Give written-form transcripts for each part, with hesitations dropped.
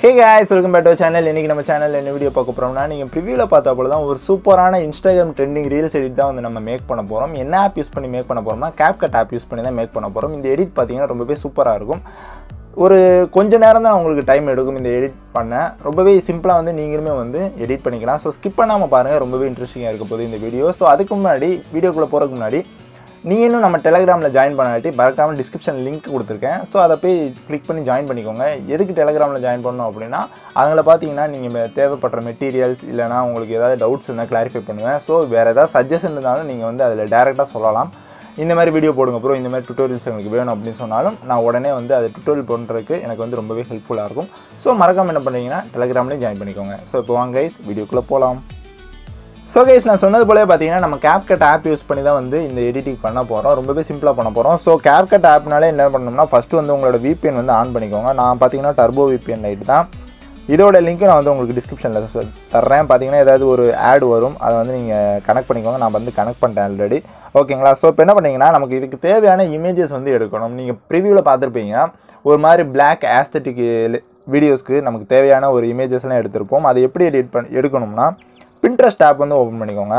Hey guys, welcome back to our channel. இன்னைக்கு நம்ம சேனல்ல என்ன வீடியோ பார்க்க போறோம்னா நீங்க ப்ரிவியூல பார்த்த போல தான் ஒரு சூப்பரான Instagram trending reels edit தான் வந்து நம்ம மேக் பண்ண போறோம். என்ன ஆப் யூஸ் பண்ணி மேக் பண்ண போறோம்னா Capcut ஆப் யூஸ் பண்ணி தான் மேக் பண்ண போறோம். இந்த எடிட் பாத்தீங்கன்னா ரொம்பவே சூப்பரா இருக்கும். ஒரு கொஞ்ச நேரம் தான் உங்களுக்கு டைம் எடுக்கும் இந்த எடிட் பண்ண. ரொம்பவே சிம்பிளா வந்து நீங்களுமே வந்து எடிட் பண்ணிக்கலாம். சோ ஸ்கிப் பண்ணாம பாருங்க. ரொம்பவே இன்ட்ரஸ்டிங்கா இருக்க போகுது இந்த வீடியோ. சோ அதுக்கு முன்னாடி வீடியோக்குள்ள போறதுக்கு முன்னாடி நீங்க இன்னும் நம்ம Telegramல ஜாயின் பண்ணாட்டி மறக்காம டிஸ்கிரிப்ஷன் லிங்க் கொடுத்திருக்கேன். சோ அத போய் கிளிக் பண்ணி ஜாயின் பண்ணிக்கோங்க. எதுக்கு Telegramல ஜாயின் பண்ணனும் அப்படினா அதனால பாத்தீங்கன்னா நீங்க தேவைப்படுற மெட்டீரியல்ஸ் இல்லனா உங்களுக்கு ஏதாவது டவுட்ஸ் இருந்தா கிளாரிஃபை பண்ணுவேன். சோ வேற ஏதாவது சஜஷன் இருந்தாலும் நீங்க வந்து அதுல டைரக்ட்டா சொல்லலாம். இந்த மாதிரி வீடியோ போடுங்க ப்ரோ, இந்த மாதிரி டுட்டோரியல்ஸ் உங்களுக்கு வேணும் அப்படினு சொன்னாலும் நான் உடனே வந்து அது டுட்டோரியல் பண்றதுக்கு எனக்கு வந்து ரொம்பவே ஹெல்ப்ஃபுல்லா இருக்கும். சோ மறக்காம என்ன பண்றீங்கன்னா Telegramல ஜாயின் பண்ணிக்கோங்க. சோ இப்போ வாங்க गाइस வீடியோக்குள்ள போலாம். So guys, நான் சொன்னது போலவே பாத்தீங்கன்னா நம்ம Capcut ஆப் யூஸ் பண்ணி தான் வந்து இந்த எடிட்டிங் பண்ண போறோம். ரொம்பவே சிம்பிளா பண்ண போறோம். சோ Capcut ஆப்னாலே என்ன பண்ணனும்னா ஃபர்ஸ்ட் வந்து உங்களோட VPN வந்து ஆன் பண்ணிக்கோங்க. நான் பாத்தீங்கன்னா டர்போ VPN லைட் தான். இதோட லிங்க் நான் வந்து உங்களுக்கு டிஸ்கிரிப்ஷன்ல தரேன். பாத்தீங்கன்னா ஏதாவது ஒரு ஆட் வரும். அதை வந்து நீங்க கனெக்ட் பண்ணிக்கோங்க. நான் வந்து கனெக்ட் பண்ணிட்டேன் ஆல்ரெடி. ஓகேங்களா? சோ இப்போ என்ன பண்ணீங்கன்னா நமக்கு இதுக்கு தேவையான இமேजेस வந்து எடுக்கணும். நீங்க ப்ரிவியூல பார்த்திருப்பீங்க. ஒரு மாதிரி Black aesthetic வீடியோஸ்க்கு நமக்கு தேவையான ஒரு இமேजेसலாம் எடுத்துருப்போம். அதை எப்படி எடுக்கணும்னா Pinterest ஆப் வந்து ஓபன் பண்ணிக்கோங்க.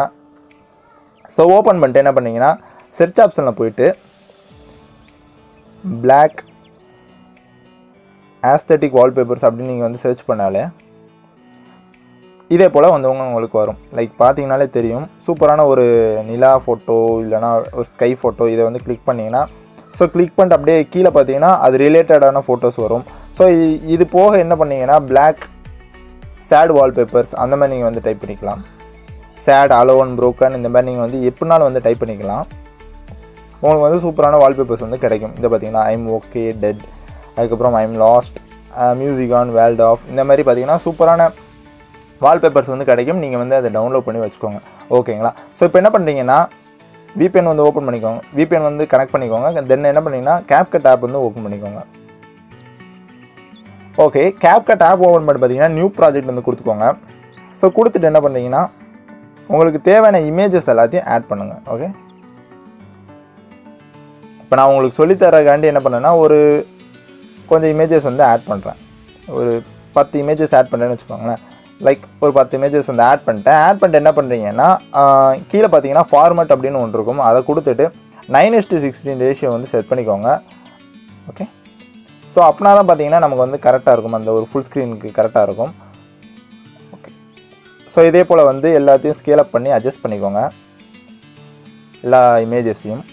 சோ ஓபன் பண்ணிட்டு என்ன பண்ணீங்கன்னா சர்ச் ஆப்ஷன்ல போய்ட்டு Black aesthetic wallpapers அப்படி நீங்க வந்து சர்ச் பண்ணாலே இதே போல வந்து உங்களுக்கு வரும். லைக் பாத்தீங்கனாலே தெரியும். சூப்பரான ஒரு நிலா போட்டோ இல்லனா ஒரு ஸ்கை போட்டோ இத வந்து கிளிக் பண்ணீங்கன்னா சோ கிளிக் பண்ணிட்டு அப்படியே கீழ பாத்தீங்கன்னா அது ரிலேட்டடான போட்டோஸ் வரும். சோ இது போக என்ன பண்ணீங்கன்னா Black sad wallpapers அந்த மாதிரி நீங்க வந்து டைப் பண்ணிக்கலாம். sad alone broken இந்த மாதிரி நீங்க வந்து எப்பனாலும் வந்து டைப் பண்ணிக்கலாம். உங்களுக்கு வந்து சூப்பரான wallpapers வந்து கிடைக்கும். இத பாத்தீங்கன்னா I'm okay dead அதுக்கு அப்புறம் I'm lost music on world off இந்த மாதிரி பாத்தீங்கன்னா சூப்பரான wallpapers வந்து கிடைக்கும். நீங்க வந்து அதை டவுன்லோட் பண்ணி வச்சுக்கோங்க. ஓகேங்களா? சோ இப்போ என்ன பண்றீங்கன்னா VPN வந்து ஓபன் பண்ணிக்கோங்க. VPN வந்து கனெக்ட் பண்ணிக்கோங்க. தென் என்ன பண்ணீங்கன்னா Capcut ஆப் வந்து ஓபன் பண்ணிக்கோங்க. ஓகே, Capcut ஆப் ஓபன் பண்ணி பாத்தீங்கன்னா நியூ ப்ராஜெக்ட் வந்து கொடுத்துக்கோங்க. சோ கொடுத்துட்டு என்ன பண்றீங்கன்னா உங்களுக்கு தேவையான இமேजेस எல்லாத்தையும் ஆட் பண்ணுங்க. ஓகே, இப்போ நான் உங்களுக்கு சொல்லி தரகாண்டி என்ன பண்ணேன்னா ஒரு கொஞ்சம் இமேजेस வந்து ஆட் பண்றேன். ஒரு 10 இமேजेस ஆட் பண்றேன்னு வெச்சுக்கோங்களேன். லைக் ஒரு 10 இமேजेस வந்து ஆட் பண்ணிட்டு என்ன பண்றீங்கன்னா கீழ பாத்தீங்கன்னா ஃபார்மட் அப்படினு ஒன்று இருக்கும். அதை கொடுத்துட்டு 9:16 ரேஷியோ வந்து செட் பண்ணிக்கோங்க. ஓகே, சோ அப்பனா தான் பாத்தீங்கன்னா நமக்கு வந்து கரெக்ட்டா இருக்கும். அந்த ஒரு ஃபுல் ஸ்கிரீனுக்கு கரெக்ட்டா இருக்கும். ஓகே, சோ இதே போல வந்து எல்லாத்தையும் ஸ்கேல் அப் பண்ணி அட்ஜஸ்ட் பண்ணிக்கோங்க. எல்லா இமேजेसையும்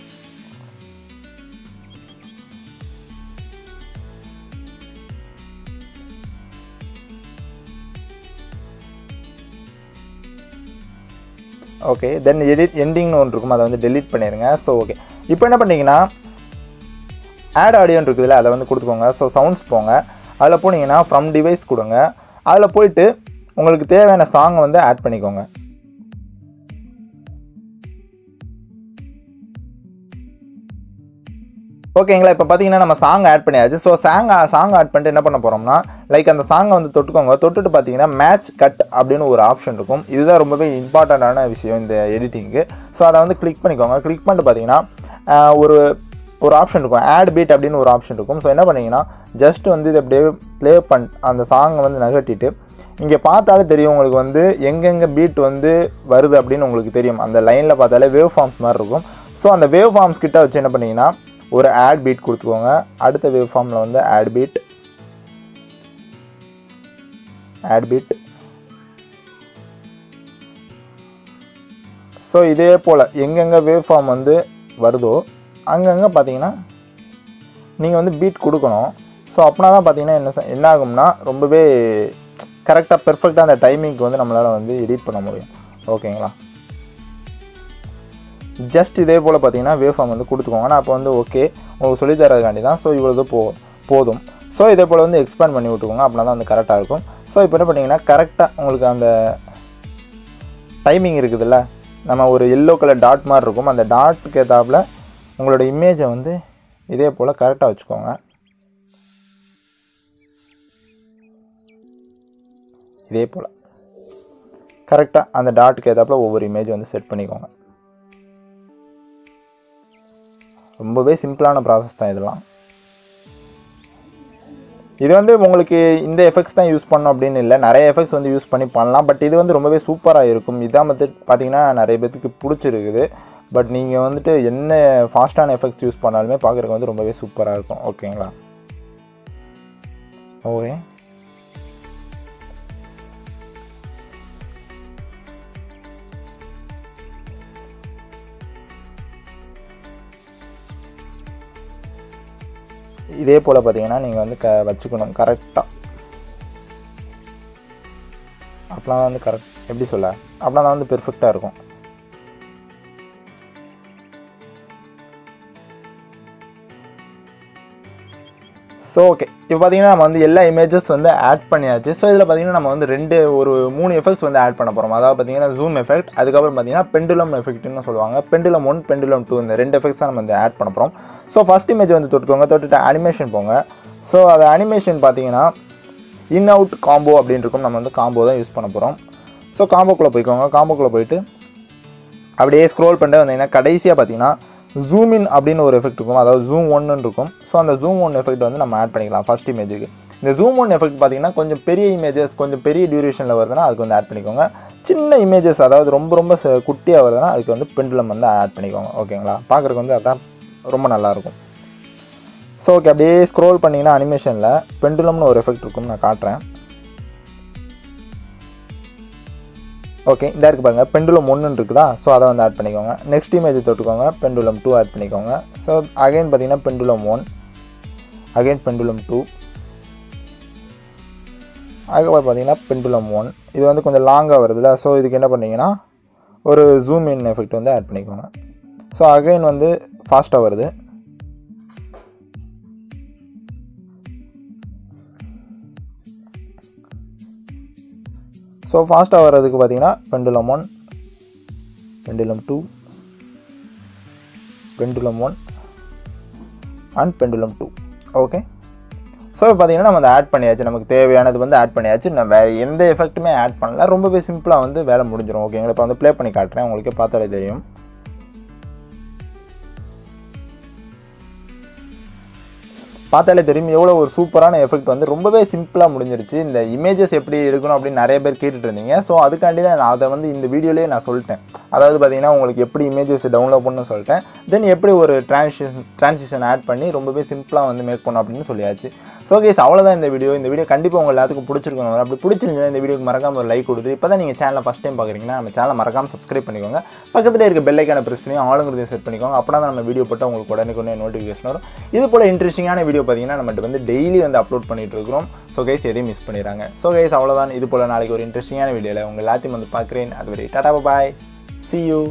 ஓகே, தென் எடிட் எண்டிங்னு ஒன்று இருக்கும். அதை வந்து டெலீட் பண்ணிடுங்க. ஸோ ஓகே, இப்போ என்ன பண்ணீங்கன்னா ஆட் ஆடியோன்னு இருக்குதுல்ல அதை வந்து கொடுத்துக்கோங்க. ஸோ சவுண்ட்ஸ் போங்க. அதில் போனீங்கன்னா ஃப்ரம் டிவைஸ் கொடுங்க. அதில் போயிட்டு உங்களுக்கு தேவையான சாங்கை வந்து ஆட் பண்ணிக்கோங்க. ஓகேங்களா? இப்போ பார்த்தீங்கன்னா நம்ம சாங் ஆட் பண்ணியாச்சு. ஸோ சாங் ஆட் பண்ணிட்டு என்ன பண்ண போகிறோம்னா லைக் அந்த சாங்கை வந்து தொட்டுக்கோங்க. தொட்டுட்டு பார்த்தீங்கன்னா மேட்ச் கட் அப்படின்னு ஒரு ஆப்ஷன் இருக்கும். இதுதான் ரொம்பவே இம்பார்ட்டண்ட்டான விஷயம் இந்த எடிட்டிங்கு. ஸோ அதை வந்து கிளிக் பண்ணிக்கோங்க. கிளிக் பண்ணிட்டு பார்த்தீங்கன்னா ஒரு ஆப்ஷன் இருக்கும், ஆட் பீட் அப்படின்னு ஒரு ஆப்ஷன் இருக்கும். ஸோ என்ன பண்ணீங்கன்னா ஜஸ்ட் வந்து இதை அப்படியே ப்ளே அந்த சாங்கை வந்து நகட்டிட்டு இங்கே பார்த்தாலே தெரியும் உங்களுக்கு வந்து எங்கெங்கே பீட் வந்து வருது அப்படின்னு உங்களுக்கு தெரியும். அந்த லைனில் பார்த்தாலே வேவ் ஃபார்ம்ஸ் மாதிரி இருக்கும். ஸோ அந்த வேவ் ஃபார்ம்ஸ் கிட்ட வச்சு என்ன பண்ணீங்கன்னா ஒரு ஆட் பீட் கொடுத்துக்கோங்க. அடுத்த வேவ் ஃபார்மில் வந்து ஆட் பீட். ஸோ இதே போல் எங்கெங்கே வேவ் ஃபார்ம் வந்து வருதோ அங்கங்கே பார்த்தீங்கன்னா நீங்கள் வந்து பீட் கொடுக்கணும். ஸோ அப்படின்னா தான் பார்த்தீங்கன்னா என்ன ஆகும்னா ரொம்பவே கரெக்டாக பெர்ஃபெக்டாக அந்த டைமிங்க்கு வந்து நம்மளால் வந்து எடிட் பண்ண முடியும். ஓகேங்களா? ஜஸ்ட் இதே போல் பார்த்தீங்கன்னா வேவ் ஃபார்ம் வந்து கொடுத்துக்கோங்க. நான் இப்போ வந்து ஓகே உங்களுக்கு சொல்லி தரதுக்காண்டி தான். ஸோ இவ்வளோ போதும். ஸோ இதே போல் வந்து எக்ஸ்பேண்ட் பண்ணி விட்டுக்கோங்க. அப்படின்னா தான் வந்து கரெக்டாக இருக்கும். ஸோ இப்போ என்ன பண்ணிங்கன்னா கரெக்டாக உங்களுக்கு அந்த டைமிங் இருக்குதுல்ல, நம்ம ஒரு எல்லோ கலர் டாட் மாதிரி இருக்கும். அந்த டாட்டுக்கு ஏற்றாப்புல உங்களோட இமேஜை வந்து இதே போல் கரெக்டாக வச்சுக்கோங்க. இதே போல் கரெக்டாக அந்த டாட்டுக்கு ஏற்றாப்புல ஒவ்வொரு இமேஜ் வந்து செட் பண்ணிக்கோங்க. ரொம்பவே சிம்பிளான ப்ராசஸ் தான் இதெல்லாம். இது வந்து உங்களுக்கு இந்த எஃபெக்ட்ஸ் தான் யூஸ் பண்ணணும் அப்படின்னு இல்லை, நிறைய எஃபெக்ட்ஸ் வந்து யூஸ் பண்ணலாம். பட் இது வந்து ரொம்பவே சூப்பராக இருக்கும். இதான் மெத்தட் பார்த்தீங்கன்னா நிறைய பேத்துக்கு பிடிச்சிருக்குது. பட் நீங்கள் வந்துட்டு என்ன ஃபாஸ்ட்டான எஃபெக்ட்ஸ் யூஸ் பண்ணாலுமே பார்க்குறதுக்கு வந்து ரொம்பவே சூப்பராக இருக்கும். ஓகேங்களா? ஓகே, இதே போல் பார்த்தீங்கன்னா நீங்கள் வந்து வச்சுக்கணும் கரெக்டாக. அப்படின்னா வந்து கரெக்ட் எப்படி சொல்ல, அப்படின்னா தான் வந்து பெர்ஃபெக்டாக இருக்கும். ஸோ ஓகே, இப்போ பார்த்தீங்கன்னா நம்ம வந்து எல்லா இமேஜஸ் வந்து ஆட் பண்ணியாச்சு. ஸோ இதில் பார்த்தீங்கன்னா நம்ம வந்து 3 எஃபெக்ட்ஸ் வந்து ஆட் பண்ண போகிறோம். அதாவது பார்த்தீங்கன்னா ஜூம் எஃபெக்ட், அதுக்கப்புறம் பார்த்தீங்கன்னா பெண்டுலம் எஃபெக்ட்னு சொல்லுவாங்க. பெண்டுலம் 1, பெண்டுலம் 2 இந்த 2 எஃபெக்ட்ஸ் தான் நம்ம வந்து ஆட் பண்ண போகிறோம். ஸோ ஃபஸ்ட் இமேஜ் வந்து தொட்டுட்டு அனிமேஷன் போங்க. ஸோ அது அனிமேஷன் பார்த்தீங்கன்னா இன் அவுட் காம்போ அப்படின்னு இருக்கும். நம்ம வந்து காம்போ தான் யூஸ் பண்ண போகிறோம். ஸோ காம்போக்குள்ளே போய்க்கோங்க. காம்போக்குள்ளே போயிட்டு அப்படியே ஸ்க்ரோல் பண்ணிட்டு வந்தீங்கன்னா கடைசியாக பார்த்தீங்கன்னா ஜூம் இன் அப்படின்னு ஒரு எஃபெக்ட் இருக்கும். அதாவது ஜூம் 1 இருக்கும். ஸோ அந்த ஜூம் 1 எஃபெக்ட் வந்து நம்ம ஆட் பண்ணிக்கலாம் ஃபஸ்ட் இமேஜுக்கு. இந்த ஜூம் 1 எஃபெக்ட் பார்த்தீங்கன்னா கொஞ்சம் பெரிய இமேஜஸ், கொஞ்சம் பெரிய டியூரேஷனில் வருதுன்னா அதுக்கு வந்து ஆட் பண்ணிக்கோங்க. சின்ன இமேஜஸ் அதாவது ரொம்ப குட்டியாக வருதுன்னா அதுக்கு வந்து பெண்டுலம் வந்து ஆட் பண்ணிக்கோங்க. ஓகேங்களா? பார்க்குறதுக்கு வந்து அதான் ரொம்ப நல்லாயிருக்கும். ஸோ ஓகே, அப்படியே ஸ்க்ரோல் பண்ணிங்கன்னா அனிமேஷனில் பெண்டுலம்னு ஒரு எஃபெக்ட் இருக்கும், நான் காட்டுறேன். ஓகே, இந்த இருக்குது பாருங்கள், பெண்டுலம் 1 இருக்குதா? ஸோ அதை வந்து ஆட் பண்ணிக்கோங்க. நெக்ஸ்ட் இமேஜ் தொட்டுக்கோங்க, பெண்டுலம் 2 ஆட் பண்ணிக்கோங்க. ஸோ அகைன் பார்த்தீங்கன்னா பெண்டுலம் 1, அகைன் பெண்டுலம் 2, அதுக்கப்புறம் பார்த்தீங்கன்னா பெண்டுலம் 1. இது வந்து கொஞ்சம் லாங்காக வருதுல்ல, ஸோ இதுக்கு என்ன பண்ணிங்கன்னா ஒரு ஜூம் இன் எஃபெக்ட் வந்து ஆட் பண்ணிக்கோங்க. ஸோ அகைன் வந்து ஃபாஸ்ட்டாக வருது. ஸோ ஃபாஸ்ட்டாக வர்றதுக்கு பார்த்தீங்கன்னா pendulum 1, pendulum 2, pendulum 1 and pendulum 2. Okay, so இப்போ பார்த்தீங்கன்னா நம்ம அதை ஆட் பண்ணியாச்சு. நமக்கு தேவையானது வந்து ஆட் பண்ணியாச்சு. நம்ம வேறு எந்த எஃபெக்ட்டுமே ஆட் பண்ணல. ரொம்பவே சிம்பிளாக வந்து வேலை முடிஞ்சிடும். ஓகேங்களா? இப்போ வந்து ப்ளே பண்ணி காட்டுறேன், உங்களுக்கு பார்த்தாலே தெரியும். பார்த்தாலே தெரியும் எவ்வளோ ஒரு சூப்பரான எஃபெக்ட் வந்து ரொம்பவே சிம்பிளாக முடிஞ்சிருச்சு. இந்த இமேஜஸ் எப்படி எடுக்கணும் அப்படின்னு நிறைய பேர் கேட்டுட்டு இருந்தீங்க. ஸோ அதுக்காண்டி தான் நான் அதை வந்து இந்த வீடியோலேயே நான் சொல்லிட்டேன். அதாவது பார்த்தீங்கன்னா உங்களுக்கு எப்படி இமேஜஸ் டவுன்லோட் பண்ணணும்னு சொல்லிட்டேன். தென் எப்படி ஒரு ட்ரான்சிஷன் ஆட் பண்ணி ரொம்பவே சிம்பிளாக வந்து மேக் பண்ணணும் அப்படின்னு சொல்லியாச்சு. ஸோ கேஸ் அவ்வளோதான் இந்த வீடியோ. இந்த வீடியோ கண்டிப்பாக உங்கள் எல்லாத்துக்கும் பிடிச்சிருக்கணும். அப்படி பிடிச்சிருந்தா இந்த வீடியோக்கு மறக்காம ஒரு லைக் கொடுத்து, இப்போ தான் நீங்கள் சேனலை ஃபஸ்ட் டைம் பார்க்குறீங்கன்னா நம்ம சேனலை மறக்காமல் சப்ஸ்கிரைப் பண்ணிக்கோங்க. பக்கத்தில் இருக்க பெல் ஐக்கானை ப்ரெஸ் பண்ணி ஆளுங்கிறதையும் செட் பண்ணிக்கோங்க. அப்போ தான் நம்ம வீடியோ போட்டால் உங்களுக்கு உடனே நோட்டிஃபிகேஷன் வரும். இது போல் இன்ட்ரெஸ்டிங்கான வீடியோ பார்த்தீங்கன்னா நம்மகிட்ட வந்து டெய்லி வந்து அப்லோட் பண்ணிட்டு இருக்கிறோம். ஸோ கைஸ் எதையும் மிஸ் பண்ணிடுறாங்க. ஸோ கைஸ் அவ்வளோதான். இது போல் நாளைக்கு ஒரு இன்ட்ரெஸ்டிங்கான வீடியோவில் உங்கள் எல்லாத்தையும் வந்து பார்க்குறேன். அதுவரை டாடா பாய், see you.